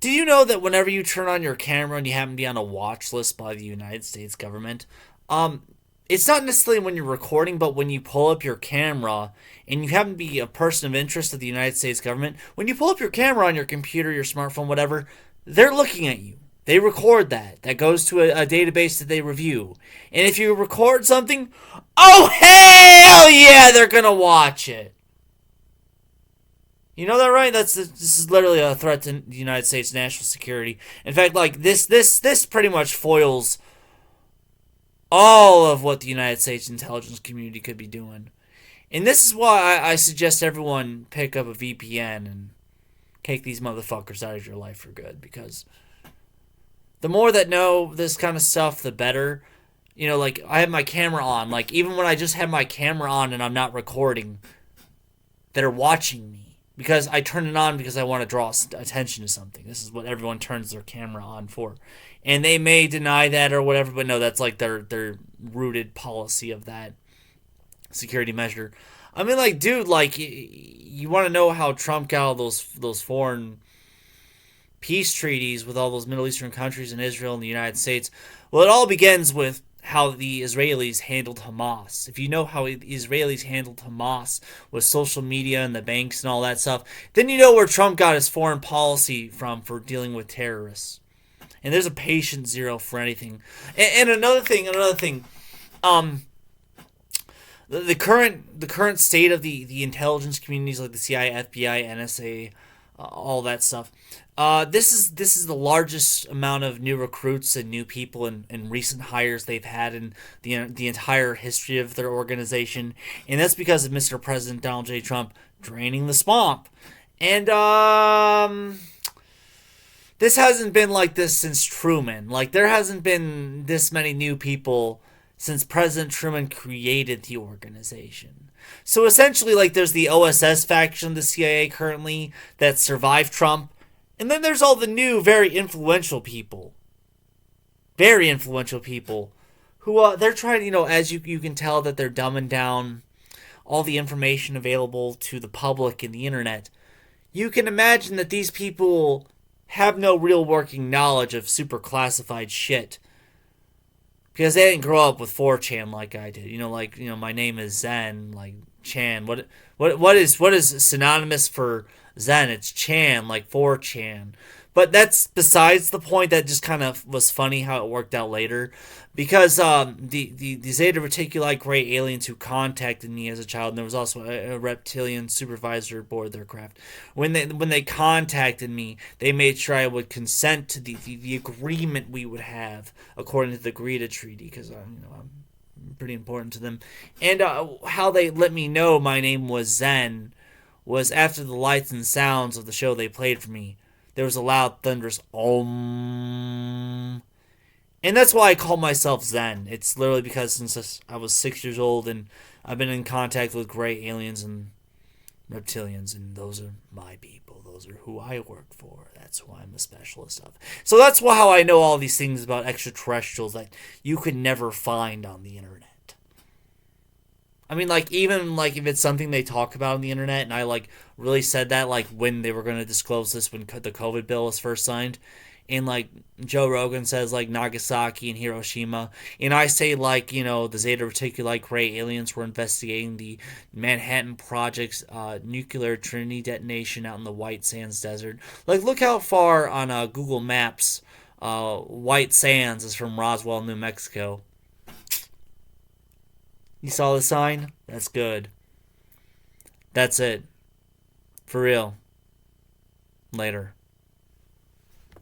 Do you know that whenever you turn on your camera and you happen to be on a watch list by the United States government, um, it's not necessarily when you're recording, but when you pull up your camera and you happen to be a person of interest of the United States government, when you pull up your camera on your computer, your smartphone, whatever, they're looking at you. They record that. That goes to a database that they review. And if you record something, oh, hell yeah, they're going to watch it. You know that, right? This is literally a threat to the United States national security. In fact, like this pretty much foils all of what the United States intelligence community could be doing. And this is why I suggest everyone pick up a VPN and kick these motherfuckers out of your life for good. Because the more that know this kind of stuff, the better. You know, like, I have my camera on. Like, even when I just have my camera on and I'm not recording, that are watching me. Because I turn it on because I want to draw attention to something. This is what everyone turns their camera on for. And they may deny that or whatever, but no, that's like their rooted policy of that security measure. I mean, like, dude, like, you want to know how Trump got all those foreign peace treaties with all those Middle Eastern countries and Israel and the United States? Well, it all begins with how the Israelis handled Hamas. If you know how the Israelis handled Hamas with social media and the banks and all that stuff, then you know where Trump got his foreign policy from for dealing with terrorists. And there's a patient zero for anything. And another thing, um, the current state of the intelligence communities like the CIA, FBI, NSA, all that stuff. This is the largest amount of new recruits and new people and recent hires they've had in the entire history of their organization, and that's because of Mr. President Donald J. Trump draining the swamp. And this hasn't been like this since Truman. Like, there hasn't been this many new people since President Truman created the organization. So essentially, like, there's the OSS faction of the CIA currently that survived Trump, and then there's all the new, very influential people, who they're trying, as you can tell that they're dumbing down all the information available to the public in the internet. You can imagine that these people have no real working knowledge of super classified shit. Because they didn't grow up with 4chan like I did. My name is Zen, like Chan. What is synonymous for Zen? It's Chan, like 4chan. But that's besides the point. That just kind of was funny how it worked out later. Because the Zeta Reticuli gray aliens who contacted me as a child, and there was also a reptilian supervisor aboard their craft. When they contacted me, they made sure I would consent to the agreement we would have according to the Greta Treaty, because I'm pretty important to them. And how they let me know my name was Zen was after the lights and sounds of the show they played for me. There was a loud, thunderous Om. And that's why I call myself Zen. It's literally because since I was 6 years old and I've been in contact with gray aliens and reptilians, and those are my people. Those are who I work for. That's who I'm a specialist of. So that's how I know all these things about extraterrestrials that you could never find on the internet. I mean, like, even, like, if it's something they talk about on the internet, and I, like, really said that, like, when they were going to disclose this, when the COVID bill was first signed, and, like, Joe Rogan says, like, Nagasaki and Hiroshima, and I say, like, the Zeta Reticuli gray aliens were investigating the Manhattan Project's nuclear Trinity detonation out in the White Sands Desert. Like, look how far on Google Maps White Sands is from Roswell, New Mexico. You saw the sign? That's good. That's it. For real. Later.